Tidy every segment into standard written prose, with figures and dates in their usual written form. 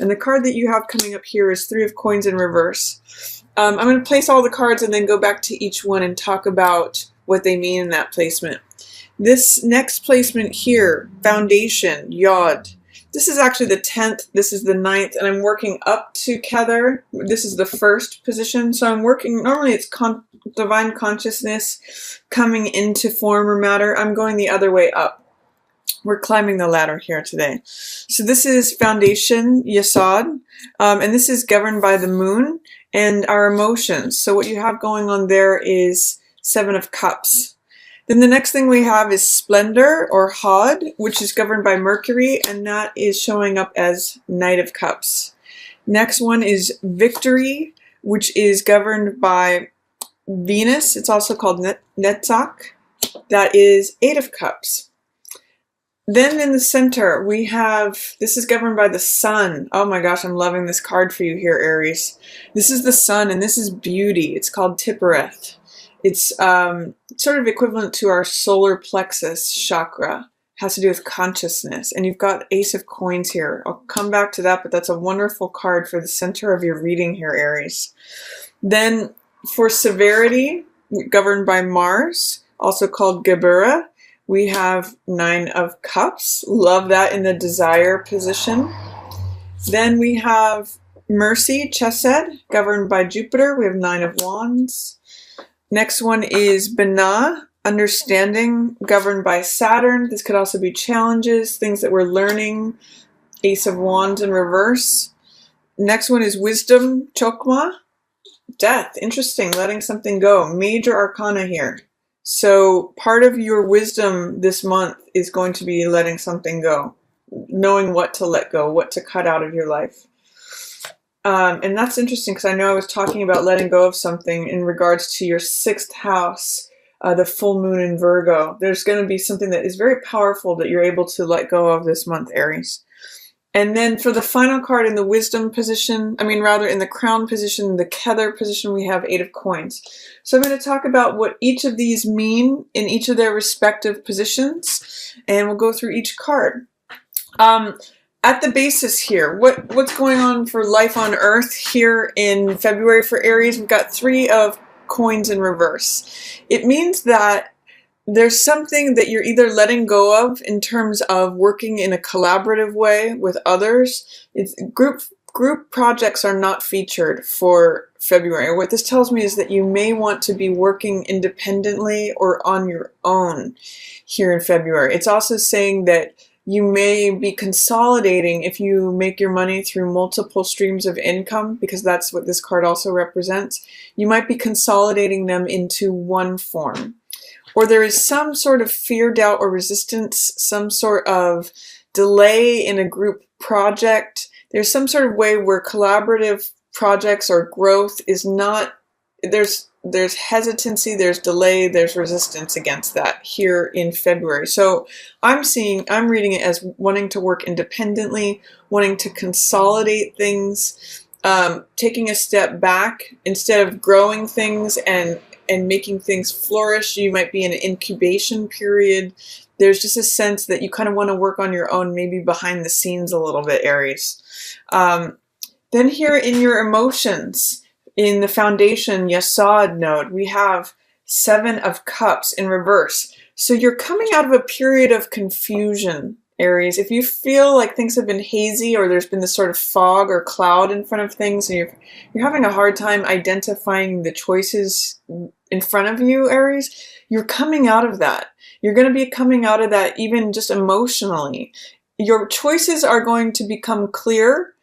And the card that you have coming up here is 3 of Coins in reverse. I'm going to place all the cards and then go back to each one and talk about what they mean in that placement. This next placement here, Foundation, Yod. This is actually the 10th, this is the 9th, and I'm working up together. This is the first position, so I'm working, normally it's divine consciousness coming into form or matter. I'm going the other way up. We're climbing the ladder here today. So this is Foundation, Yesod, and this is governed by the moon and our emotions. So what you have going on there is 7 of Cups. Then the next thing we have is Splendor or Hod, which is governed by Mercury, and that is showing up as Knight of Cups. Next one is Victory, which is governed by Venus. It's also called Netzach. That is 8 of Cups. Then in the center, we have, this is governed by the Sun. Oh my gosh, I'm loving this card for you here, Aries. This is the Sun, and this is Beauty. It's called Tippereth. It's sort of equivalent to our solar plexus chakra. It has to do with consciousness. And you've got Ace of Coins here. I'll come back to that, but that's a wonderful card for the center of your reading here, Aries. Then for Severity, governed by Mars, also called Gebura, we have 9 of Cups. Love that in the Desire position. Then we have Mercy, Chesed, governed by Jupiter. We have 9 of Wands. Next one is Binah, Understanding, governed by Saturn. This could also be challenges, things that we're learning. Ace of Wands in reverse. Next one is Wisdom, Chokmah, Death. Interesting, letting something go. Major arcana here. So part of your wisdom this month is going to be letting something go, knowing what to let go, what to cut out of your life. And that's interesting because I know I was talking about letting go of something in regards to your 6th house, the full moon in Virgo. There's going to be something that is very powerful that you're able to let go of this month, Aries. And then for the final card in the wisdom position, in the crown position, the Kether position, we have 8 of Coins. So I'm going to talk about what each of these mean in each of their respective positions, and we'll go through each card. At the basis here, what's going on for life on Earth here in February for Aries? We've got 3 of Coins in reverse. It means that there's something that you're either letting go of in terms of working in a collaborative way with others. It's group projects are not featured for February. What this tells me is that you may want to be working independently or on your own here in February. It's also saying that you may be consolidating if you make your money through multiple streams of income, because that's what this card also represents. You might be consolidating them into one form. Or there is some sort of fear, doubt, or resistance, some sort of delay in a group project. There's some sort of way where collaborative projects or growth is not, there's hesitancy, there's delay, there's resistance against that here in February. So I'm reading it as wanting to work independently, wanting to consolidate things, taking a step back instead of growing things and making things flourish. You might be in an incubation period. There's just a sense that you kind of want to work on your own, maybe behind the scenes a little bit, Aries. Then here in your emotions, in the Foundation Yesod node, we have 7 of Cups in reverse. So you're coming out of a period of confusion, Aries. If you feel like things have been hazy or there's been this sort of fog or cloud in front of things and you're having a hard time identifying the choices in front of you, Aries, you're coming out of that. You're going to be coming out of that even just emotionally. Your choices are going to become clear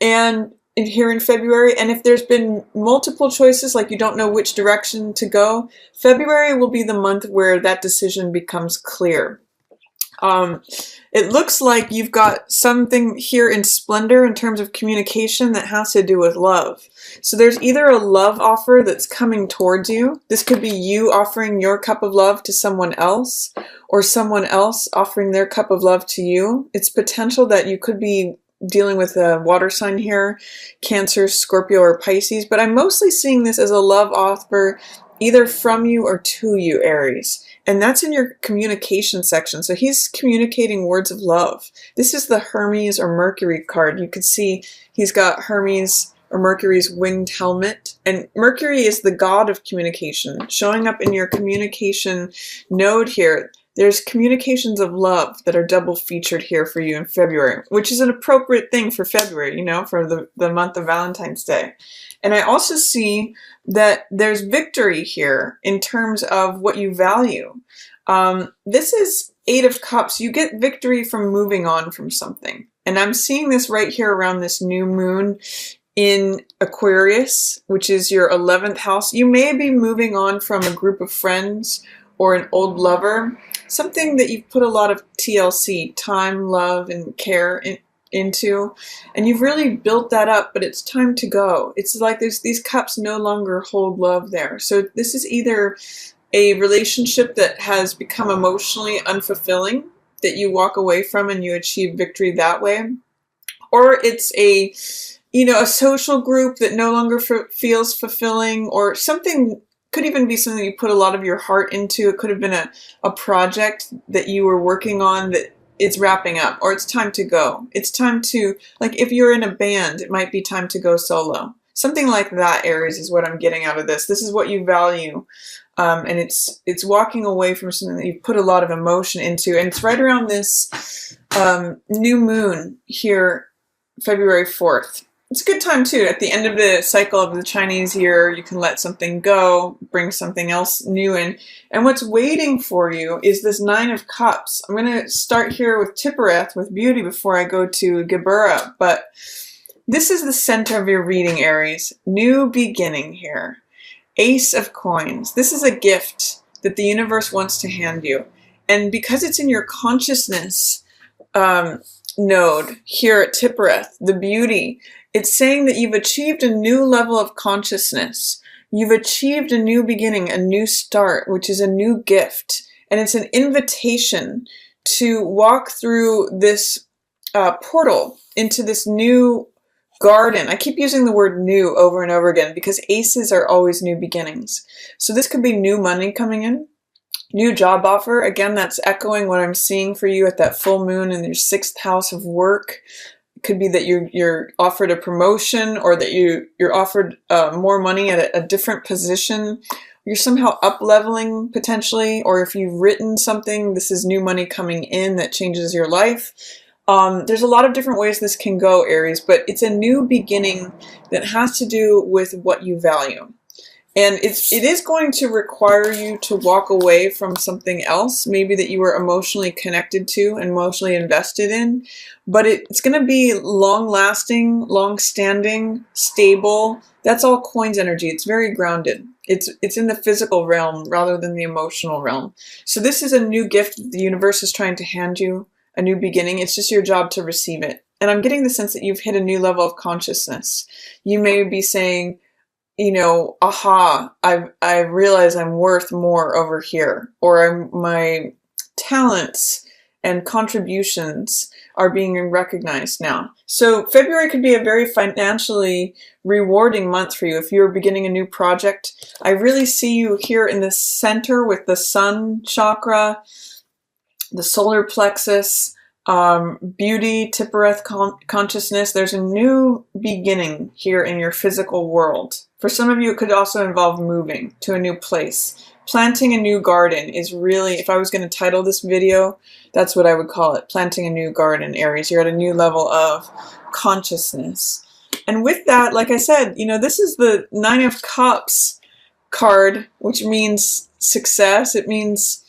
and here in February, and if there's been multiple choices, like you don't know which direction to go, February will be the month where that decision becomes clear. It looks like you've got something here in Splendor in terms of communication that has to do with love. So there's either a love offer that's coming towards you. This could be you offering your cup of love to someone else, or someone else offering their cup of love to you. It's potential that you could be dealing with a water sign here, Cancer, Scorpio, or Pisces, but I'm mostly seeing this as a love offer either from you or to you, Aries. and that's in your communication section. So he's communicating words of love. This is the Hermes or Mercury card. You can see he's got Hermes or Mercury's winged helmet, and Mercury is the god of communication. Showing up in your communication node here, there's communications of love that are double featured here for you in February, which is an appropriate thing for February, you know, for the month of Valentine's Day. And I also see that there's victory here in terms of what you value. This is Eight of Cups. You get victory from moving on from something. And I'm seeing this right here around this new moon in Aquarius, which is your 11th house. You may be moving on from a group of friends or an old lover, something that you've put a lot of TLC, time, love, and care into, and you've really built that up, but it's time to go. It's like these cups no longer hold love there. So this is either a relationship that has become emotionally unfulfilling, that you walk away from and you achieve victory that way, or it's a social group that no longer feels fulfilling, or something. Could even be something you put a lot of your heart into. It could have been a project that you were working on that it's wrapping up, or it's time to go. It's time to, like if you're in a band, it might be time to go solo. Something like that, Aries, is what I'm getting out of this. This is what you value. And it's walking away from something that you've put a lot of emotion into. And it's right around this new moon here, February 4th. It's a good time too. At the end of the cycle of the Chinese year, you can let something go, bring something else new in. And what's waiting for you is this Nine of Cups. I'm going to start here with Tippereth, with beauty, before I go to Geburah. But this is the center of your reading, Aries. New beginning here. Ace of Coins. This is a gift that the universe wants to hand you. And because it's in your consciousness node here at Tippereth, the beauty, it's saying that you've achieved a new level of consciousness. You've achieved a new beginning, a new start, which is a new gift. And it's an invitation to walk through this portal into this new garden. I keep using the word new over and over again because aces are always new beginnings. So this could be new money coming in, new job offer. Again, that's echoing what I'm seeing for you at that full moon in your 6th house of work. It could be that you're offered a promotion, or that you're offered more money at a different position. You're somehow up leveling potentially, or if you've written something, this is new money coming in that changes your life. There's a lot of different ways this can go, Aries, but it's a new beginning that has to do with what you value. And it is going to require you to walk away from something else, maybe that you were emotionally connected to and emotionally invested in. But it's going to be long-lasting, long-standing, stable. That's all coins energy. It's very grounded. It's in the physical realm rather than the emotional realm. So this is a new gift that the universe is trying to hand you, a new beginning. It's just your job to receive it. And I'm getting the sense that you've hit a new level of consciousness. You may be saying, aha, I realize I'm worth more over here, or my talents and contributions are being recognized now. So February could be a very financially rewarding month for you if you're beginning a new project. I really see you here in the center with the sun chakra, the solar plexus, beauty, Tippereth consciousness. There's a new beginning here in your physical world. For some of you, it could also involve moving to a new place. Planting a new garden is really, if I was going to title this video, that's what I would call it. Planting a new garden, Aries. You're at a new level of consciousness. And with that, like I said, this is the Nine of Cups card, which means success. It means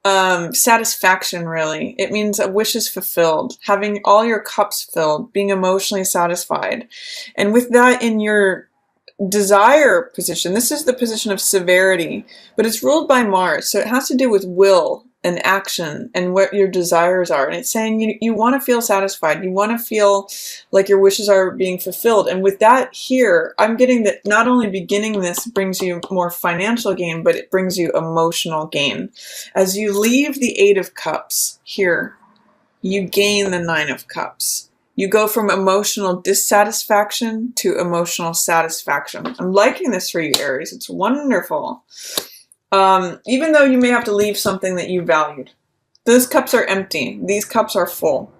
satisfaction, really. It means a wish is fulfilled, having all your cups filled, being emotionally satisfied. And with that in your desire position, this is the position of severity, but it's ruled by Mars, so it has to do with will and action and what your desires are. And it's saying you want to feel satisfied. You want to feel like your wishes are being fulfilled. And with that here, I'm getting that not only beginning this brings you more financial gain, but it brings you emotional gain. As you leave the Eight of Cups here, you gain the Nine of Cups. You go from emotional dissatisfaction to emotional satisfaction. I'm liking this for you, Aries. It's wonderful. Even though you may have to leave something that you valued. Those cups are empty. These cups are full.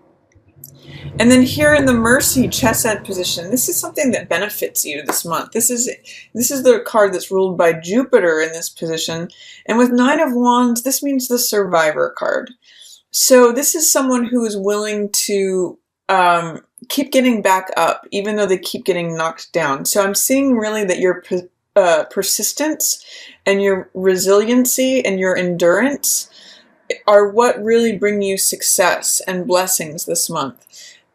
And then here in the Mercy chess end position, this is something that benefits you this month. This is the card that's ruled by Jupiter in this position. And with Nine of Wands, this means the Survivor card. So this is someone who is willing to keep getting back up, even though they keep getting knocked down. So I'm seeing really that your persistence and your resiliency and your endurance are what really bring you success and blessings this month.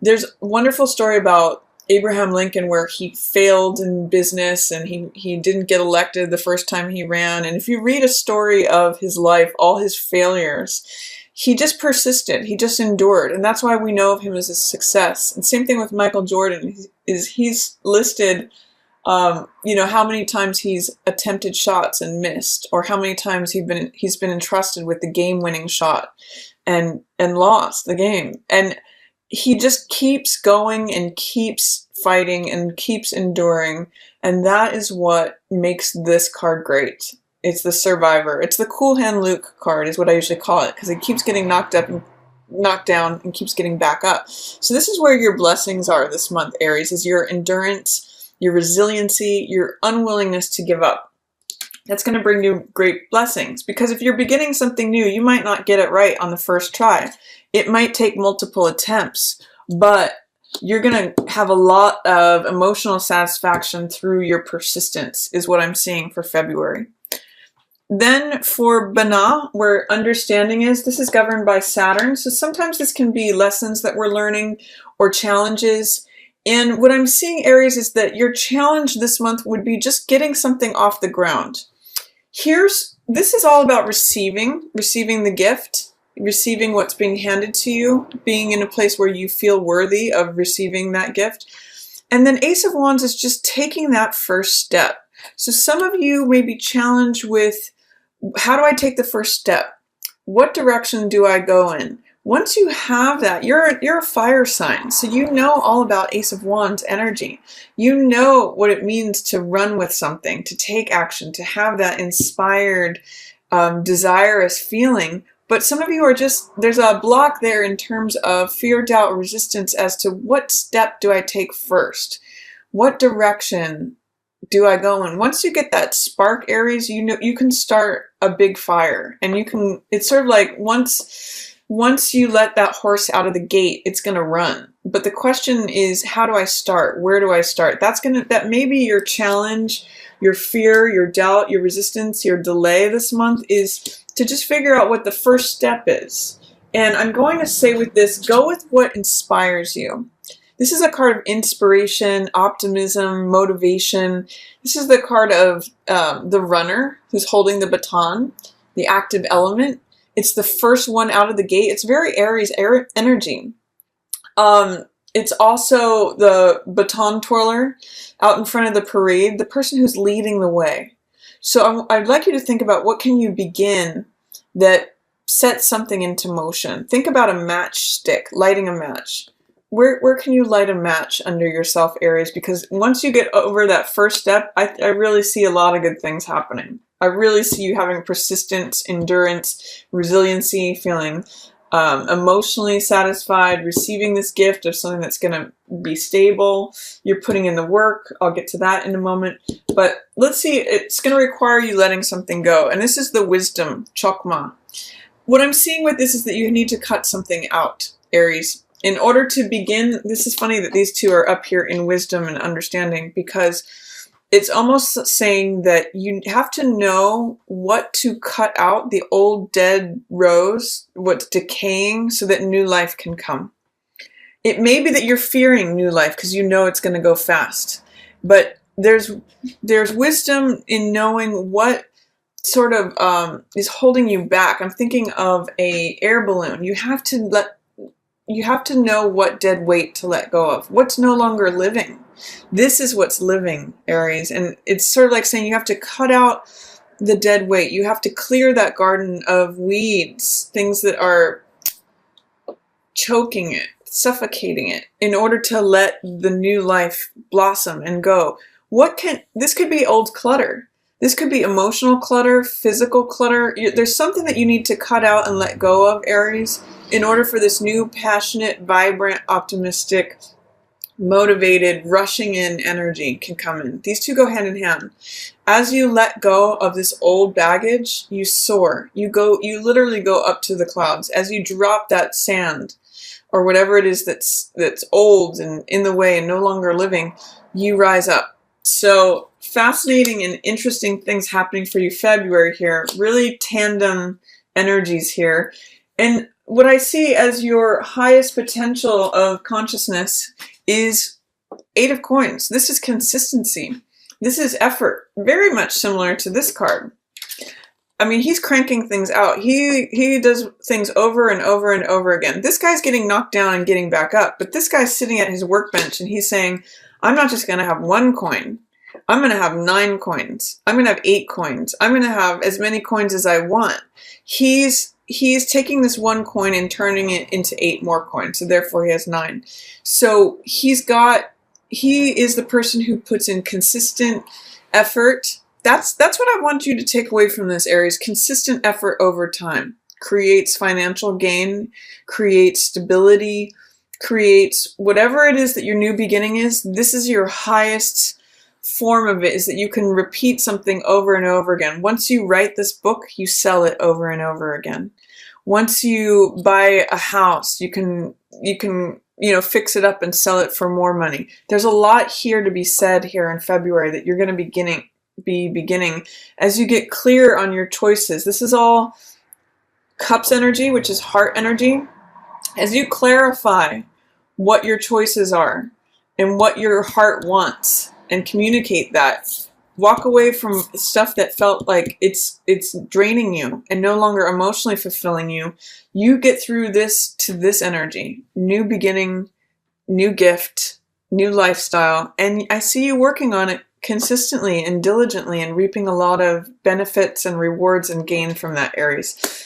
There's a wonderful story about Abraham Lincoln where he failed in business and he didn't get elected the first time he ran. And if you read a story of his life, all his failures, he just persisted. He just endured. And that's why we know of him as a success. And same thing with Michael Jordan. He's listed how many times he's attempted shots and missed, or how many times he's been entrusted with the game-winning shot and lost the game. And he just keeps going and keeps fighting and keeps enduring, and that is what makes this card great. It's the Survivor. It's the Cool Hand Luke card is what I usually call it, because it keeps getting knocked up and knocked down and keeps getting back up. So this is where your blessings are this month, Aries, is your endurance, your resiliency, your unwillingness to give up. That's going to bring you great blessings, because if you're beginning something new, you might not get it right on the first try. It might take multiple attempts, but you're going to have a lot of emotional satisfaction through your persistence, is what I'm seeing for February. Then for Bana, where understanding is, this is governed by Saturn. So sometimes this can be lessons that we're learning or challenges. And what I'm seeing, Aries, is that your challenge this month would be just getting something off the ground. This is all about receiving the gift, receiving what's being handed to you, being in a place where you feel worthy of receiving that gift. And then Ace of Wands is just taking that first step. So some of you may be challenged with, how do I take the first step? What direction do I go in? Once you have that, you're a fire sign, so you know all about Ace of Wands energy. You know what it means to run with something, to take action, to have that inspired, desirous feeling. But some of you are just, there's a block there in terms of fear, doubt, or resistance as to what step do I take first? What direction do I go in? Once you get that spark, Aries, you know you can start a big fire, and it's sort of like once you let that horse out of the gate, it's going to run. But the question is, how do I start? Where do I start? That may be your challenge, your fear, your doubt, your resistance, your delay this month, is to just figure out what the first step is. And I'm going to say with this, go with what inspires you. This is a card of inspiration, optimism, motivation. This is the card of the runner who's holding the baton, the active element. It's the first one out of the gate. It's very Aries energy. It's also the baton twirler out in front of the parade, the person who's leading the way. So I'd like you to think about, what can you begin that sets something into motion? Think about a matchstick, lighting a match. Where can you light a match under yourself, Aries? Because once you get over that first step, I really see a lot of good things happening. I really see you having persistence, endurance, resiliency, feeling emotionally satisfied, receiving this gift of something that's going to be stable. You're putting in the work. I'll get to that in a moment. But let's see, it's going to require you letting something go. And this is the wisdom, chokma. What I'm seeing with this is that you need to cut something out, Aries. In order to begin, this is funny that these two are up here in wisdom and understanding, because it's almost saying that you have to know what to cut out, the old dead rose, what's decaying, so that new life can come. It may be that you're fearing new life because you know it's going to go fast, but there's wisdom in knowing what sort of is holding you back. I'm thinking of a air balloon. You have to know what dead weight to let go of, what's no longer living. This is what's living, Aries. And it's sort of like saying you have to cut out the dead weight. You have to clear that garden of weeds, things that are choking it, suffocating it, in order to let the new life blossom and go. This could be old clutter. This could be emotional clutter, physical clutter. There's something that you need to cut out and let go of, Aries, in order for this new, passionate, vibrant, optimistic, motivated, rushing in energy can come in. These two go hand in hand. As you let go of this old baggage, you soar. You literally go up to the clouds. As you drop that sand or whatever it is that's old and in the way and no longer living, you rise up. So fascinating and interesting things happening for you February here. Really tandem energies here. And what I see as your highest potential of consciousness is Eight of Coins. This is consistency. This is effort. Very much similar to this card. I mean, he's cranking things out. He does things over and over and over again. This guy's getting knocked down and getting back up. But this guy's sitting at his workbench and he's saying, I'm not just going to have 1 coin. I'm going to have 9 coins. I'm going to have 8 coins. I'm going to have as many coins as I want. He's taking this 1 coin and turning it into 8 more coins. So therefore he has 9. So he is the person who puts in consistent effort. That's what I want you to take away from this, Aries. Consistent effort over time creates financial gain, creates stability, creates whatever it is that your new beginning is. This is your highest form of it, is that you can repeat something over and over again. Once you write this book, you sell it over and over again. Once you buy a house, you can fix it up and sell it for more money. There's a lot here to be said here in February that you're going to be beginning as you get clear on your choices. This is all Cups energy, which is heart energy. As you clarify what your choices are and what your heart wants and communicate that, walk away from stuff that felt like it's draining you and no longer emotionally fulfilling you. You get through this to this energy. New beginning, new gift, new lifestyle. And I see you working on it consistently and diligently and reaping a lot of benefits and rewards and gain from that, Aries.